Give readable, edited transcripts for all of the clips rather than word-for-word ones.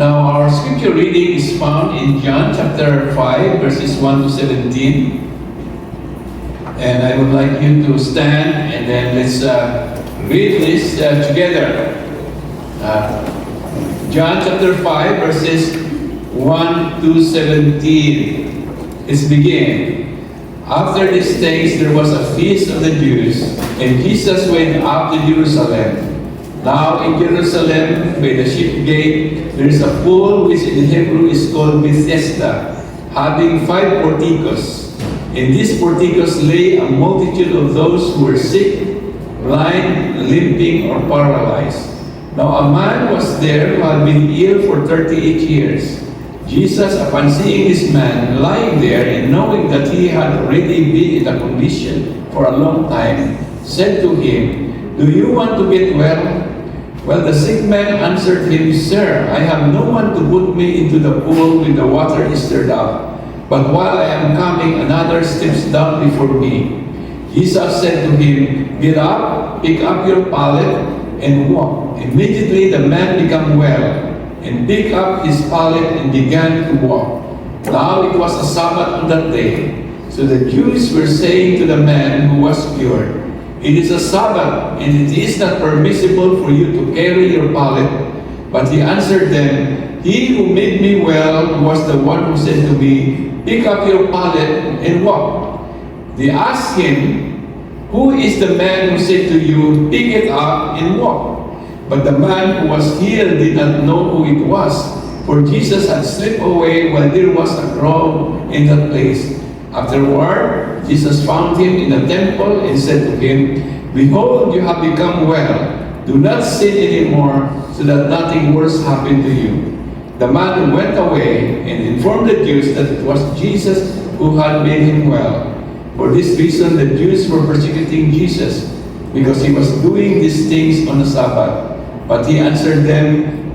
Now, our scripture reading is found in John chapter 5, verses 1 to 17. And I would like you to stand and then let's read this together. John chapter 5, verses 1 to 17. Let's begin. After these things, there was a feast of the Jews, and Jesus went up to Jerusalem. Now in Jerusalem, by the sheep gate, there is a pool which in Hebrew is called Bethesda, having 5 porticos. In these porticos lay a multitude of those who were sick, blind, limping, or paralyzed. Now a man was there who had been ill for 38 years. Jesus, upon seeing this man lying there and knowing that he had already been in a condition for a long time, said to him, "Do you want to get well?" Well, the sick man answered him, "Sir, I have no one to put me into the pool when the water is stirred up. But while I am coming, another steps down before me." Jesus said to him, "Get up, pick up your pallet, and walk." Immediately the man became well, and picked up his pallet and began to walk. Now it was a Sabbath on that day. So the Jews were saying to the man who was cured, "It is a Sabbath, and it is not permissible for you to carry your pallet." But he answered them, "He who made me well was the one who said to me, 'Pick up your pallet and walk.'" They asked him, "Who is the man who said to you, 'Pick it up and walk'?" But the man who was healed did not know who it was, for Jesus had slipped away while there was a crowd in that place. Afterward, Jesus found him in the temple and said to him, "Behold, you have become well. Do not sin anymore, so that nothing worse happen to you." The man went away and informed the Jews that it was Jesus who had made him well. For this reason, the Jews were persecuting Jesus, because he was doing these things on the Sabbath. But he answered them,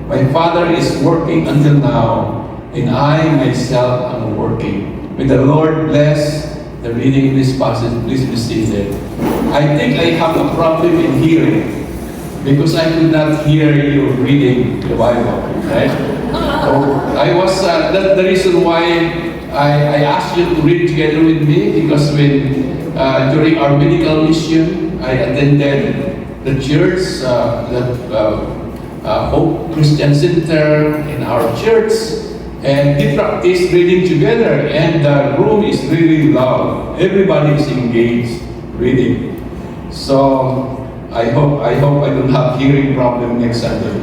"My Father is working until now, and I myself am working." May the Lord bless the reading of this passage. Please be seated. I think I have a problem in hearing, because I could not hear you reading the Bible, right? So I was, that's the reason why I asked you to read together with me, because when during our medical mission, I attended the church, Hope Christian Center in our church, and we practice reading together, and the room is really loud. Everybody is engaged reading. So I hope I don't have hearing problem next Sunday.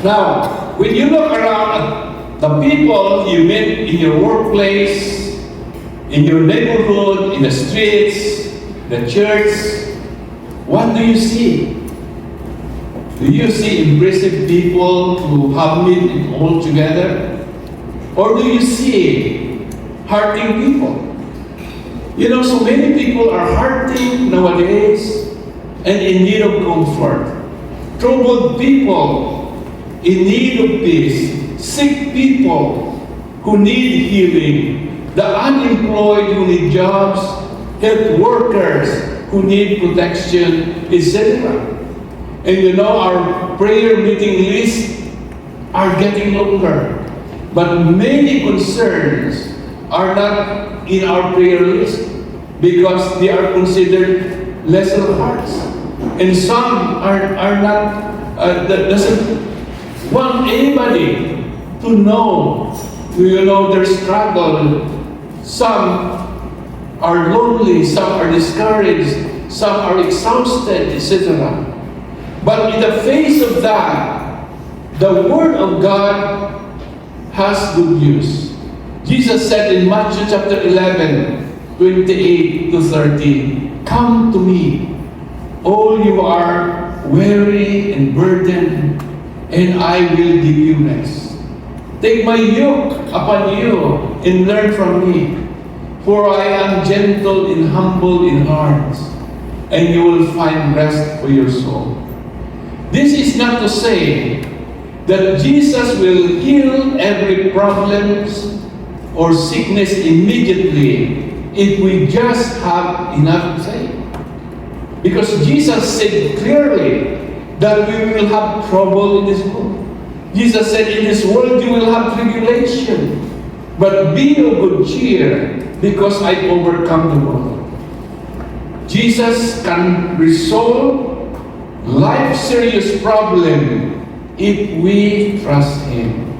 Now, when you look around at the people you meet in your workplace, in your neighborhood, in the streets, the church, what do you see? Do you see impressive people who have it all together? Or do you see hurting people? You know, so many people are hurting nowadays and in need of comfort. Troubled people in need of peace. Sick people who need healing. The unemployed who need jobs. Health workers who need protection, etc. And you know, our prayer meeting lists are getting longer. But many concerns are not in our prayer list because they are considered lesser hearts. And some are not, doesn't want anybody to know, their struggle. Some are lonely, some are discouraged, some are exhausted, etc. But in the face of that, the Word of God has good news. Jesus said in Matthew chapter 11, 28 to 30, "Come to me, all you are weary and burdened, and I will give you rest. Take my yoke upon you and learn from me, for I am gentle and humble in heart, and you will find rest for your soul." This is not to say that Jesus will heal every problem or sickness immediately if we just have enough faith. Because Jesus said clearly that we will have trouble in this world. Jesus said, in this world you will have tribulation, but be of good cheer, because I overcome the world. Jesus can resolve life's serious problem if we trust Him.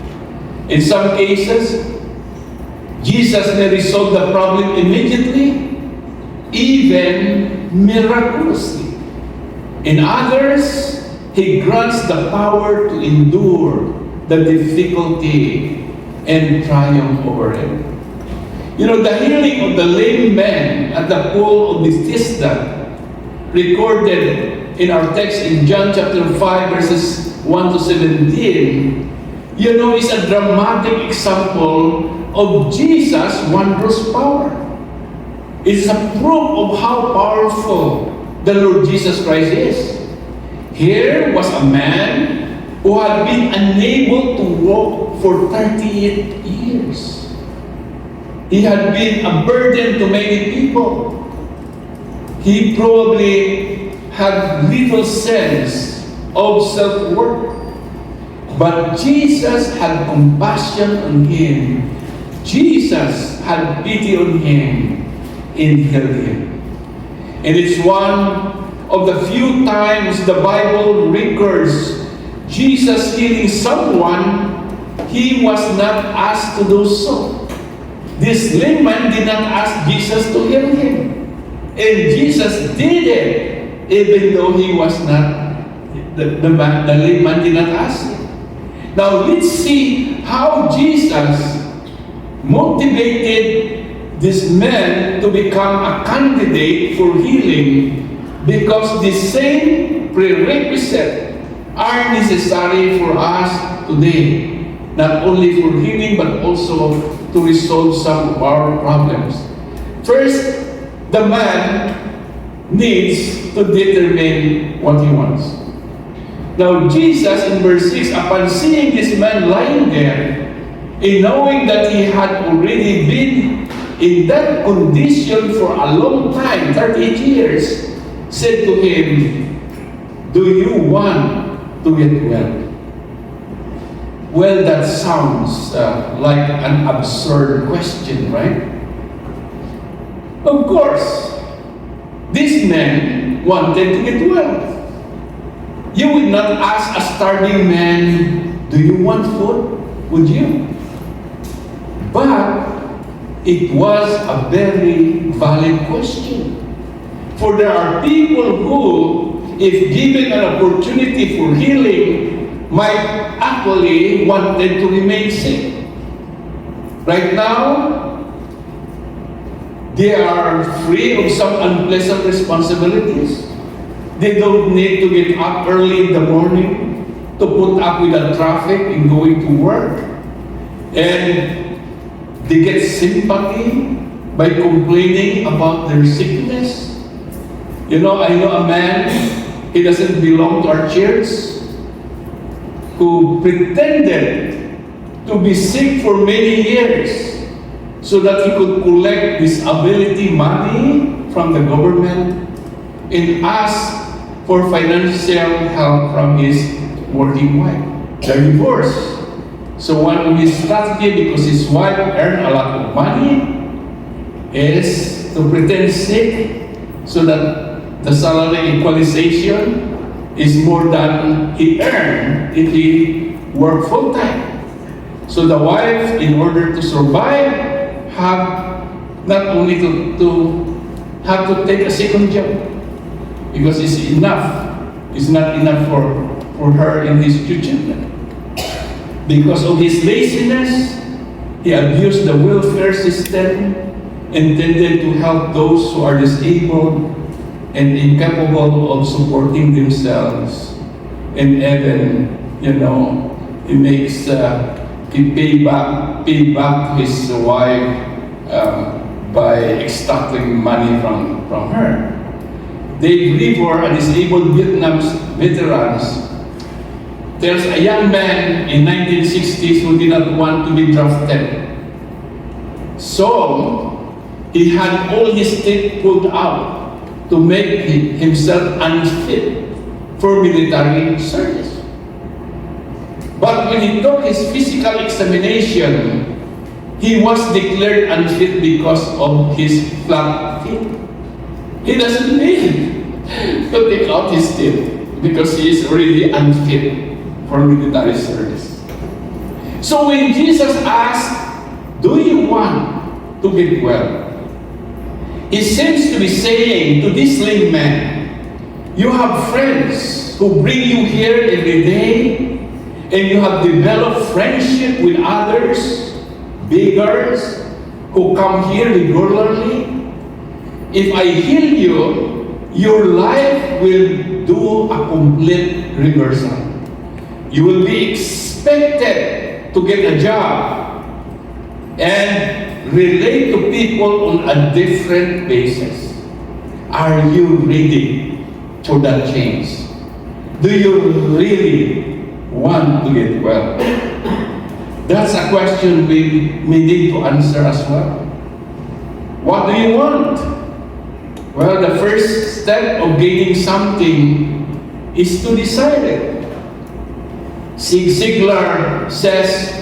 In some cases, Jesus may resolve the problem immediately, even miraculously. In others, He grants the power to endure the difficulty and triumph over it. You know, the healing of the lame man at the pool of Bethesda, recorded in our text in John chapter 5, verses 1 to 17, you know, is a dramatic example of Jesus' wondrous power. It's a proof of how powerful the Lord Jesus Christ is. Here was a man who had been unable to walk for 38 years. He had been a burden to many people. He probably had little sense of self-worth. But Jesus had compassion on him. Jesus had pity on him and healed him. And it's one of the few times the Bible records Jesus healing someone He was not asked to do so. This lame man did not ask Jesus to heal him. And Jesus did it, even though he was not, the lame man did not ask him. Now let's see how Jesus motivated this man to become a candidate for healing, because the same prerequisites are necessary for us today. Not only for healing, but also to resolve some of our problems. First, the man needs to determine what he wants. Now, Jesus in verse 6, upon seeing this man lying there, and knowing that he had already been in that condition for a long time, 38 years, said to him, do you want to get well? Well, that sounds like an absurd question, right? Of course, this man wanted to get well. You would not ask a starving man, do you want food? Would you? But it was a very valid question. For there are people who, if given an opportunity for healing, might actually wanted to remain sick. Right now, they are free of some unpleasant responsibilities. They don't need to get up early in the morning to put up with the traffic and going to work. And they get sympathy by complaining about their sickness. You know, I know a man, he doesn't belong to our church, who pretended to be sick for many years so that he could collect disability money from the government and ask for financial help from his working wife. They're divorced. So one of his strategy, because his wife earned a lot of money, is to pretend sick so that the salary equalization is more than he earned if he worked full-time. So the wife, in order to survive, have not only to have to take a second job, because it's not enough for her and his two children. Because of his laziness, he abused the welfare system, intended to help those who are disabled and incapable of supporting themselves. And even, you know, he makes, he pay back his wife by extracting money from her. Dave Rivor, a disabled Vietnam veterans, tells a young man in 1960s who did not want to be drafted. So, he had all his teeth pulled out to make himself unfit for military service. But when he took his physical examination, he was declared unfit because of his flat feet. He doesn't need to take out his teeth because he is already unfit for military service. So when Jesus asked, "Do you want to get well?" He seems to be saying to this lame man, you have friends who bring you here every day, and you have developed friendship with others, beggars, who come here regularly. If I heal you, your life will do a complete reversal. You will be expected to get a job and relate to people on a different basis. Are you ready for that change? Do you really want to get well? That's a question we may need to answer as well. What do you want? Well, the first step of gaining something is to decide it. Zig Ziglar says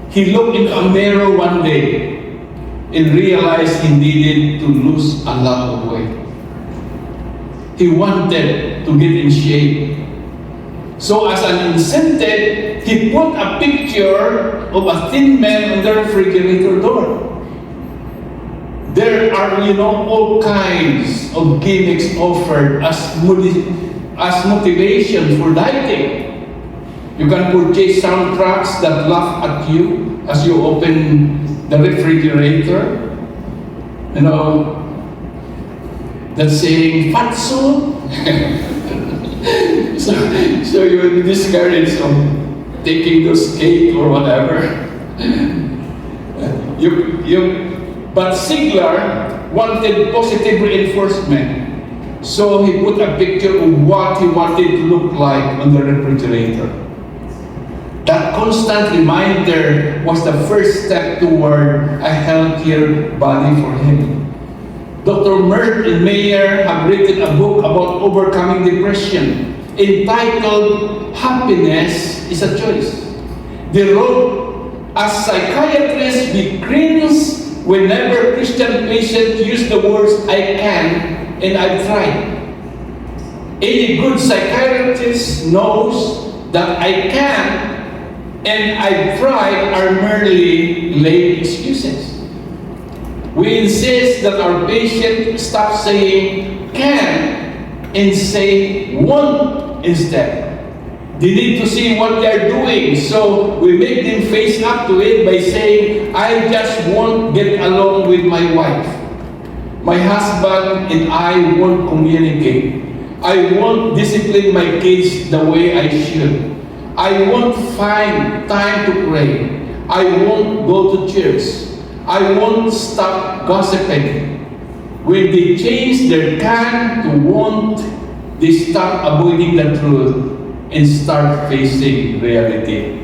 he looked into a mirror one day and realized he needed to lose a lot of weight. He wanted to get in shape. So as an incentive, he put a picture of a thin man on the refrigerator door. There are, all kinds of gimmicks offered as motivation for dieting. You can purchase soundtracks that laugh at you as you open the refrigerator. That's saying, "Fatso." so you're discouraged of taking those cake or whatever. But Ziglar wanted positive reinforcement. So he put a picture of what he wanted to look like on the refrigerator. That constant reminder was the first step toward a healthier body for him. Dr. Merton Mayer have written a book about overcoming depression entitled "Happiness is a Choice." They wrote, "As psychiatrists, we cringe whenever Christian patients use the words 'I can' and 'I've tried.' Any good psychiatrist knows that 'I can' and 'I've tried' are merely lame excuses. We insist that our patient stop saying 'can' and say 'won't' instead. They need to see what they're doing, so we make them face up to it by saying, 'I just won't get along with my wife. My husband and I won't communicate. I won't discipline my kids the way I should. I won't find time to pray. I won't go to church. I won't stop gossiping.' When they change their 'can' to 'won't', they stop avoiding the truth and start facing reality.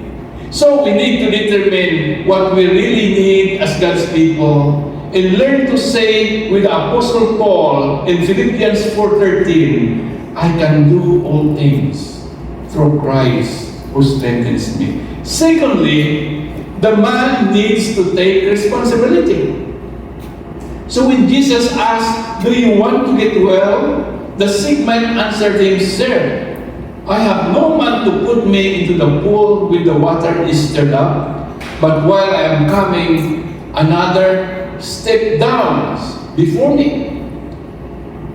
So we need to determine what we really need as God's people and learn to say with Apostle Paul in Philippians 4:13, "I can do all things through Christ who strengthens me." Secondly, the man needs to take responsibility. So when Jesus asked, "Do you want to get well?" the sick man answered him, "Sir, I have no man to put me into the pool when the water is stirred up, but while I am coming, another stepped down before me."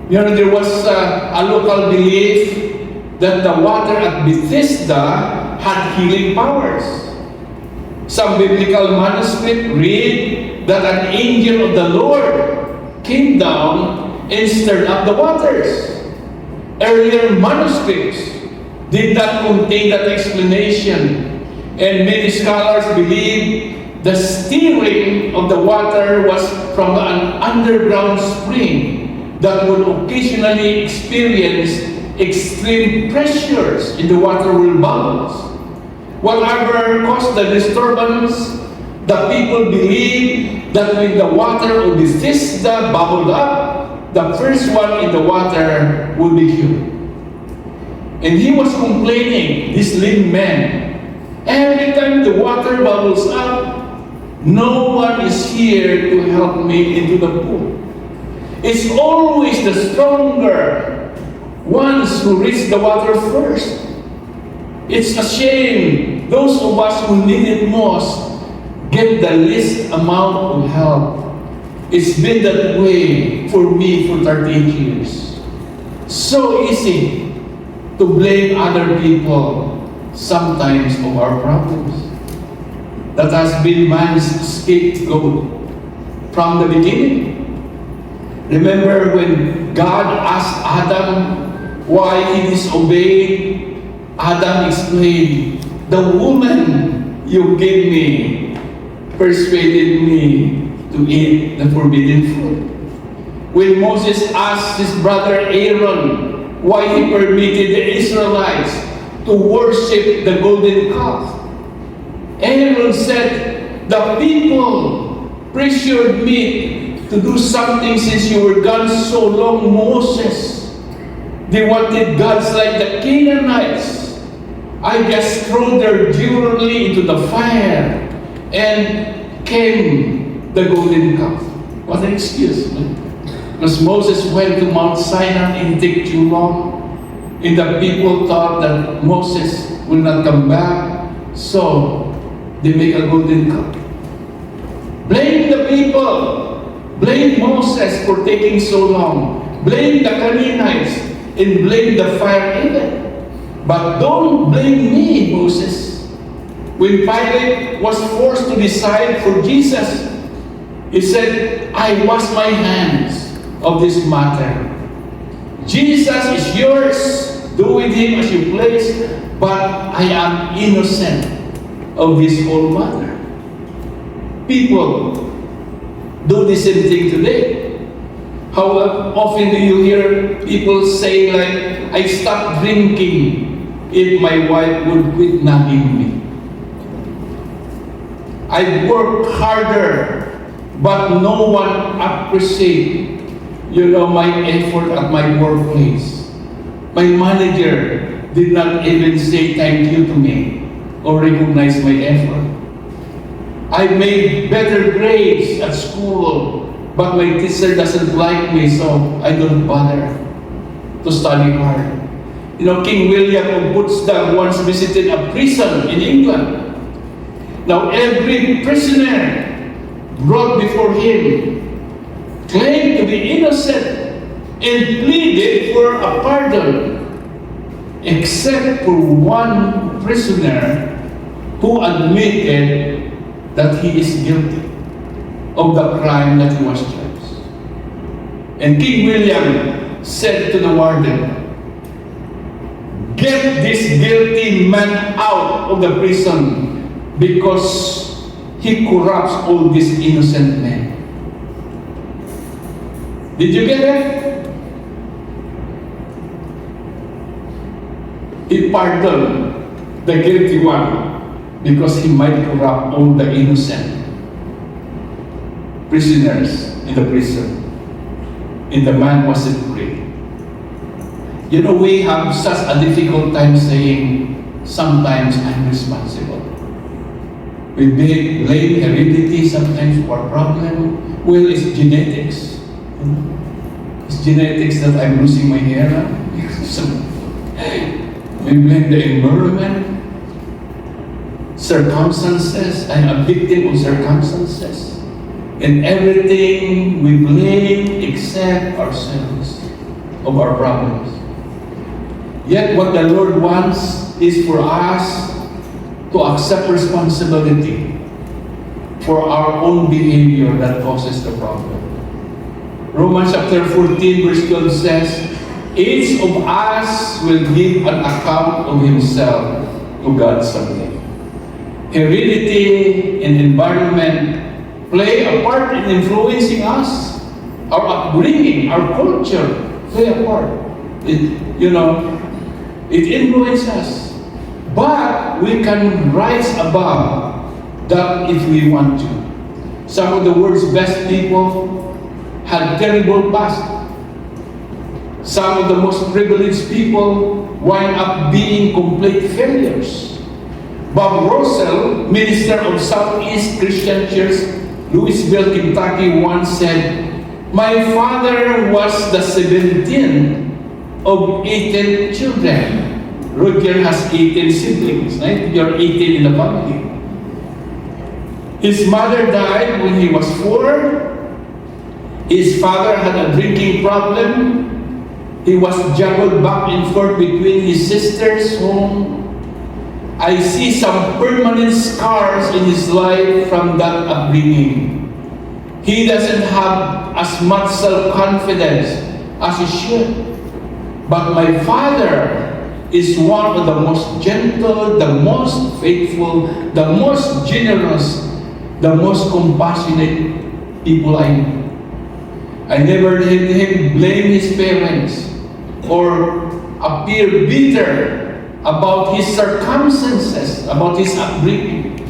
There was a local belief that the water at Bethesda had healing powers. Some biblical manuscripts read that an angel of the Lord came down and stirred up the waters. Earlier manuscripts did not contain that explanation, and many scholars believe the stirring of the water was from an underground spring that would occasionally experience extreme pressures in the water will bubbles. Whatever caused the disturbance, the people believed that when the water of Bethesda bubbled up, the first one in the water would be healed. And he was complaining, this lame man, Every time the water bubbles up, no one is here to help me into the pool. It's always the stronger ones who reach the water first. It's a shame those of us who need it most get the least amount of help. It's been that way for me for 38 years. So easy to blame other people sometimes of our problems. That has been man's scapegoat from the beginning. Remember when God asked Adam why he disobeyed? Adam explained, "The woman you gave me persuaded me to eat the forbidden fruit." When Moses asked his brother Aaron why he permitted the Israelites to worship the golden calf, Aaron said, "The people pressured me to do something since you were gone so long, Moses. They wanted gods like the Canaanites. I just threw their jewelry into the fire and came the golden calf." What an excuse, man. Because Moses went to Mount Sinai and it took too long. And the people thought that Moses will not come back. So they make a golden calf. Blame the people. Blame Moses for taking so long. Blame the Canaanites and blame the fire even. But don't blame me, Moses. When Pilate was forced to decide for Jesus, he said, "I wash my hands of this matter. Jesus is yours. Do with him as you please, but I am innocent of this whole matter." People do the same thing today. How often do you hear people say like, "I stopped drinking if my wife would quit nagging me. I work harder, but no one appreciates, my effort at my workplace. My manager did not even say thank you to me or recognize my effort. I made better grades at school, but my teacher doesn't like me, so I don't bother to study hard." King William of Potsdam once visited a prison in England. Now every prisoner brought before him claimed to be innocent and pleaded for a pardon, except for one prisoner who admitted that he is guilty of the crime that he was charged. And King William said to the warden, "Get this guilty man out of the prison because he corrupts all these innocent men." Did you get it? He pardoned the guilty one because he might corrupt all the innocent prisoners in the prison. And the man wasn't free. We have such a difficult time saying, sometimes I'm responsible. We blame heredity sometimes for our problem. Well, it's genetics. It's genetics that I'm losing my hair now. So, we blame the environment, circumstances. I'm a victim of circumstances. And everything we blame except ourselves of our problems. Yet what the Lord wants is for us to accept responsibility for our own behavior that causes the problem. Romans chapter 14 verse 12 says, "Each of us will give an account of himself to God someday." Heredity and environment play a part in influencing us. Our upbringing, our culture play a part. It influences us. But we can rise above that if we want to. Some of the world's best people had terrible past. Some of the most privileged people wind up being complete failures. Bob Russell, minister of Southeast Christian Church, Louisville, Kentucky, once said, "My father was the 17th of 18 children." Roger has 18 siblings, right? You're 18 in the family. His mother died when he was 4. His father had a drinking problem. He was juggled back and forth between his sister's home. I see some permanent scars in his life from that upbringing. He doesn't have as much self-confidence as he should. But my father is one of the most gentle, the most faithful, the most generous, the most compassionate people I know. I never heard him blame his parents or appear bitter about his circumstances, about his upbringing.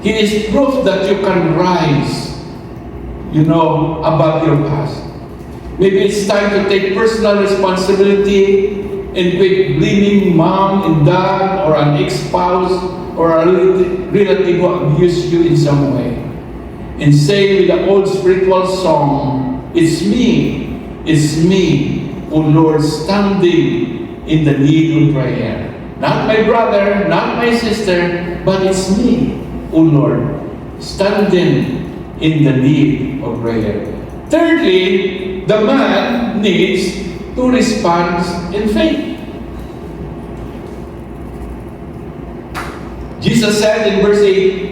He is proof that you can rise, above your past. Maybe it's time to take personal responsibility and quit blaming mom and dad or an ex-spouse or a relative who abused you in some way. And say with the old spiritual song, it's me, O Lord, standing in the need of prayer. Not my brother, not my sister, but it's me, O Lord, standing in the need of prayer. Thirdly, the man needs to respond in faith. Jesus said in verse 8,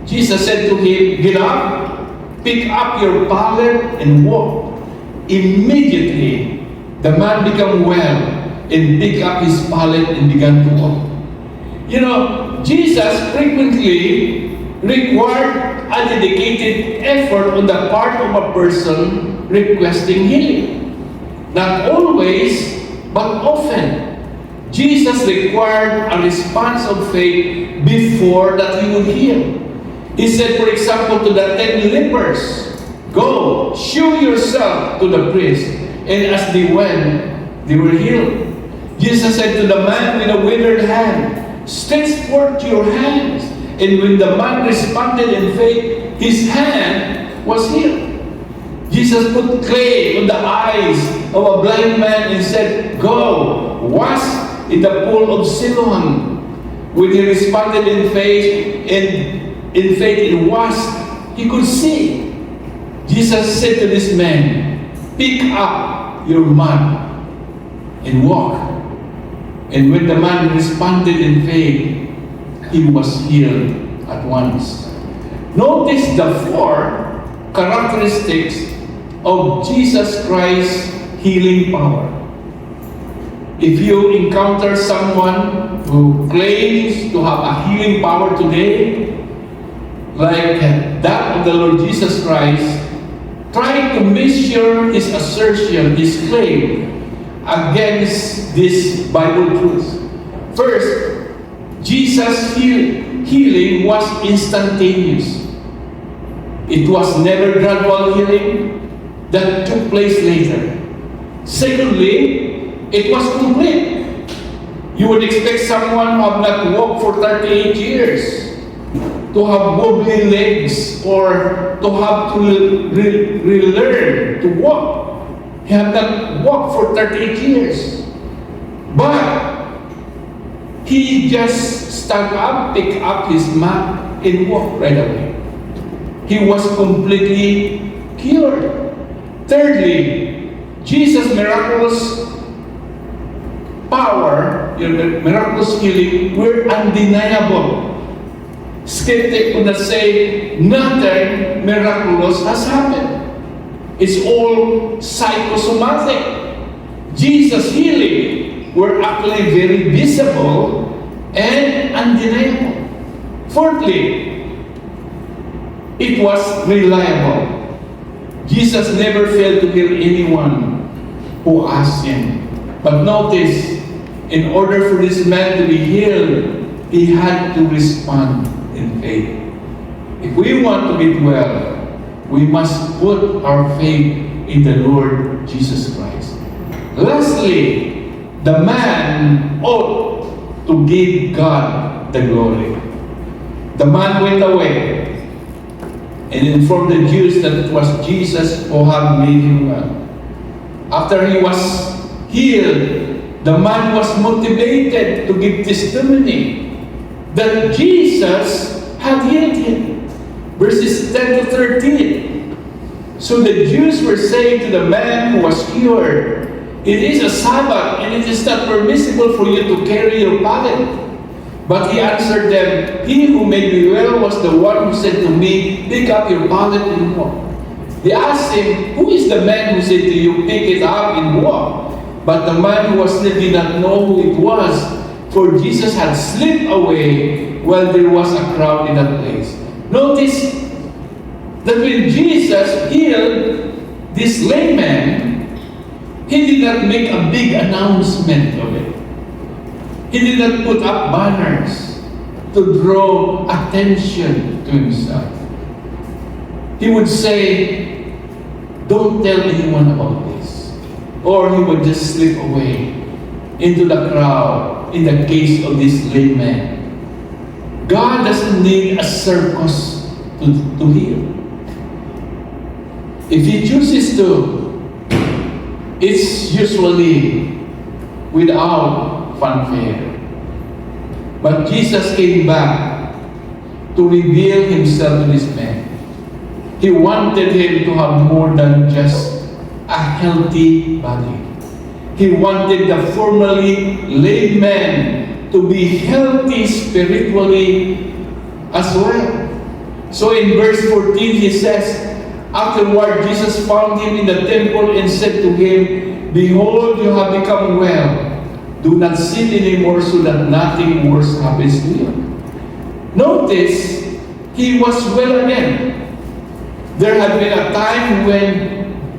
Jesus said to him, "Get up, pick up your pallet and walk." Immediately, the man became well and picked up his pallet and began to walk. Jesus frequently required a dedicated effort on the part of a person requesting healing. Not always, but often. Jesus required a response of faith before that he would heal. He said, for example, to the 10 lepers, "Go, show yourself to the priest." And as they went, they were healed. Jesus said to the man with a withered hand, "Stretch forth your hands." And when the man responded in faith, his hand was healed. Jesus put clay on the eyes of a blind man and said, "Go, wash in the pool of Siloam." When he responded in faith and washed, he could see. Jesus said to this man, "Pick up your mat and walk." And when the man responded in faith, he was healed at once. Notice the 4 characteristics of Jesus Christ's healing power. If you encounter someone who claims to have a healing power today, like that of the Lord Jesus Christ, try to measure his assertion, his claim, against this Bible truth. First, Jesus' healing was instantaneous. It was never gradual healing that took place later. Secondly, it was complete. You would expect someone who have not walked for 38 years to have wobbly legs or to have to relearn to walk. He had not walked for 38 years. But he just stand up, pick up his mat, and walk right away. He was completely cured. Thirdly, Jesus' miraculous power, miraculous healing, were undeniable. Skeptic would not say nothing miraculous has happened. It's all psychosomatic. Jesus' healing were actually very visible and undeniable. Fourthly, it was reliable. Jesus never failed to heal anyone who asked him. But notice, in order for this man to be healed, he had to respond in faith. If we want to get well, we must put our faith in the Lord Jesus Christ. Lastly, the man ought to give God the glory. The man went away and informed the Jews that it was Jesus who had made him well. After he was healed, the man was motivated to give testimony that Jesus had healed him. Verses 10 to 13. So the Jews were saying to the man who was cured, "It is a Sabbath, and it is not permissible for you to carry your pallet." But he answered them, "He who made me well was the one who said to me, 'Pick up your pallet and walk.'" They asked him, "Who is the man who said to you, 'Pick it up and walk'?" But the man who was asleep did not know who it was, for Jesus had slipped away while there was a crowd in that place. Notice that when Jesus healed this lame man, he did not make a big announcement of it. He did not put up banners to draw attention to himself. He would say, "Don't tell anyone about this." Or he would just slip away into the crowd in the case of this lame man. God doesn't need a circus to heal. If He chooses to, it's usually without fanfare. But Jesus came back to reveal Himself to this man. He wanted him to have more than just a healthy body. He wanted the formerly lame man to be healthy spiritually as well. So in verse 14 he says, "Afterward Jesus found him in the temple and said to him, 'Behold, you have become well. Do not sin anymore so that nothing worse happens to you.'" Notice, he was well again. There had been a time when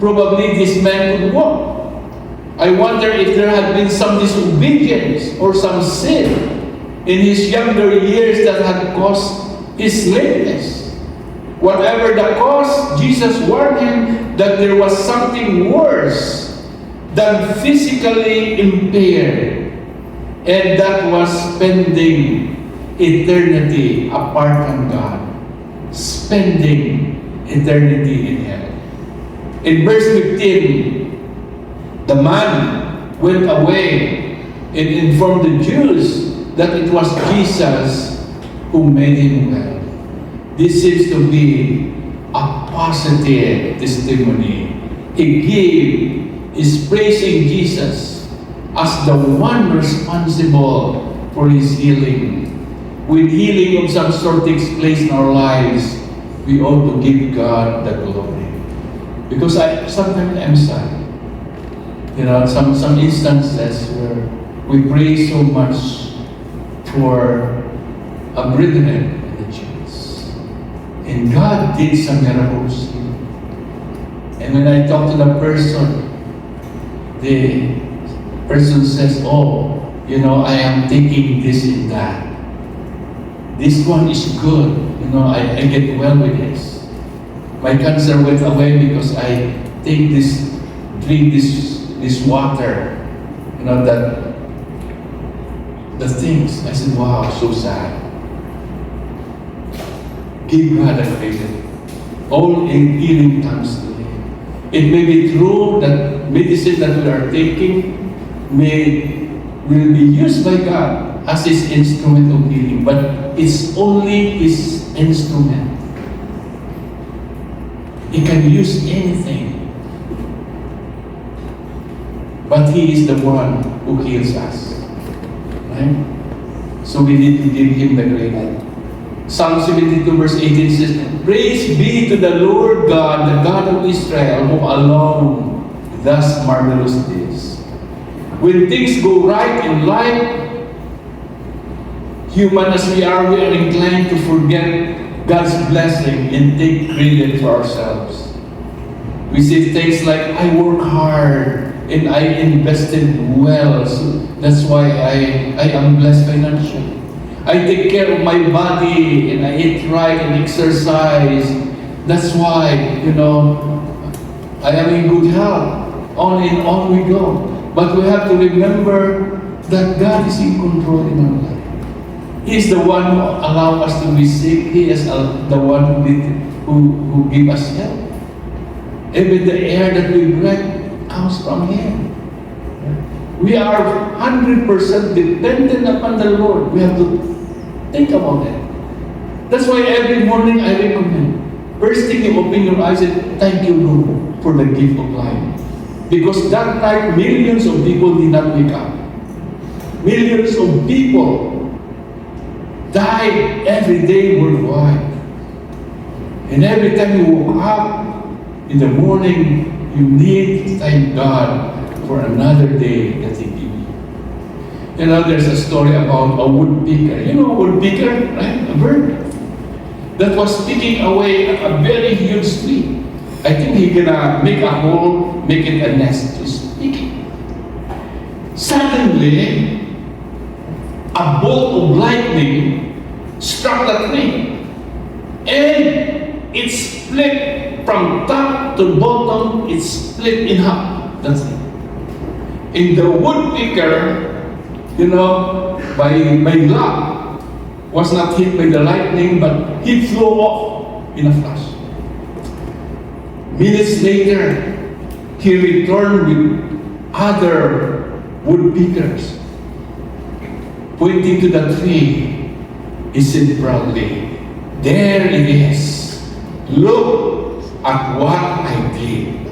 probably this man could walk. I wonder if there had been some disobedience or some sin in his younger years that had caused his lameness. Whatever the cause, Jesus warned him that there was something worse than physically impaired, and that was spending eternity apart from God, spending eternity in hell. In verse 15, the man went away and informed the Jews that it was Jesus who made him well. This seems to be a positive testimony. He is praising Jesus as the one responsible for his healing. When healing of some sort takes place in our lives, we ought to give God the glory. Because sometimes I'm sad. Some instances where we pray so much for a brethren in the church. And God did some miracles. And when I talk to the person says, "Oh, I am taking this and that. This one is good. I get well with this. My cancer went away because I drink this water." The things. I said, "Wow, so sad." Give God the credit. All in healing comes to Him. It may be true that medicine that we are taking will be used by God as His instrument of healing, but it's only His instrument. He can use anything. But He is the one who heals us. Right? So we need to give Him the credit. Psalm 72 verse 18 says, "Praise be to the Lord God, the God of Israel, who alone does marvelous deeds." When things go right in life, human as we are inclined to forget God's blessing and take credit for ourselves. We say things like, "I work hard and I invested well, so that's why I am blessed financially. I take care of my body and I eat right and exercise. That's why, I am in good health." On and on we go. But we have to remember that God is in control in our life. He is the one who allows us to be sick. He is the one who give us health. Even the air that we breathe comes from Him. We are 100% dependent upon the Lord. We have to think about it. That's why every morning I recommend, first thing you open your eyes and thank you, Lord, for the gift of life. Because that night, millions of people did not wake up. Millions of people died every day worldwide. And every time you woke up in the morning, you need to thank God for another day that He gave you. You know, there's a story about a woodpecker. You know a woodpecker, right? A bird that was picking away a very huge tree. I think he's gonna make a hole, make it a nest, just picking. Suddenly, a bolt of lightning struck the tree, and it split from top to bottom. It split in half. That's it. And the woodpecker, you know, by luck, was not hit by the lightning, but he flew off in a flash. Minutes later, he returned with other woodpeckers. Pointing to the tree, he said proudly, "There it is. Look at what I did.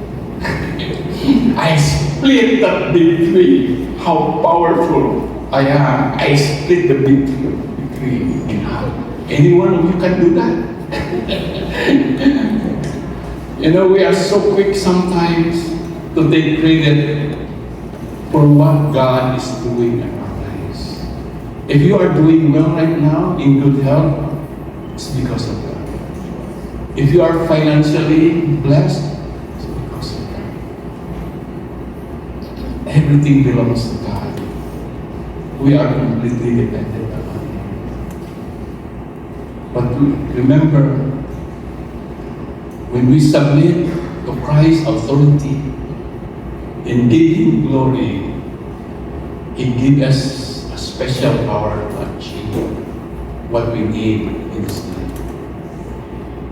I split that big tree. How powerful I am. I split the big tree in half. Any one of you can do that." You know, we are so quick sometimes to take credit for what God is doing in our lives. If you are doing well right now, in good health, it's because of God. If you are financially blessed, it's because of God. Everything belongs to God. We are completely dependent upon Him. But remember, when we submit to Christ's authority and give Him glory, He gives us a special power to achieve what we need in this life.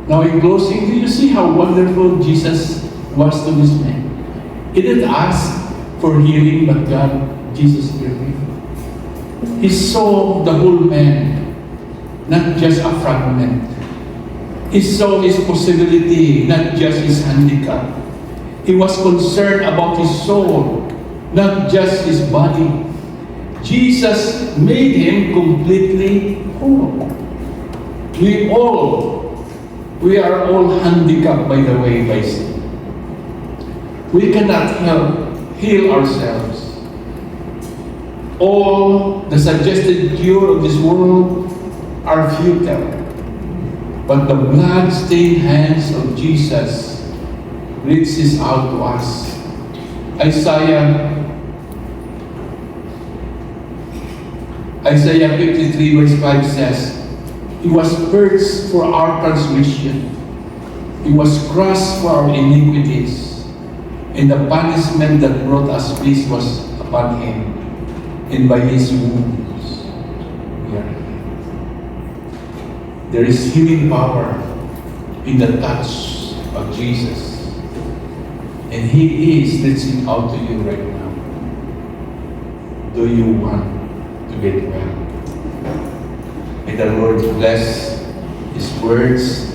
Now in closing, do you see how wonderful Jesus was to this man? He didn't ask for healing, but Jesus healed him. He saw the whole man, not just a fragment. He saw his possibility, not just his handicap. He was concerned about his soul, not just his body. Jesus made him completely whole. We are all handicapped, by the way, by sin. We cannot heal ourselves. All the suggested cure of this world are futile. But the blood-stained hands of Jesus reaches out to us. Isaiah 53 verse 5 says, He was pierced for our transgression. He was crushed for our iniquities. And the punishment that brought us peace was upon Him. And by His wounds we are healed. There is healing power in the touch of Jesus. And He is reaching out to you right now. Do you want to get well? May the Lord bless His words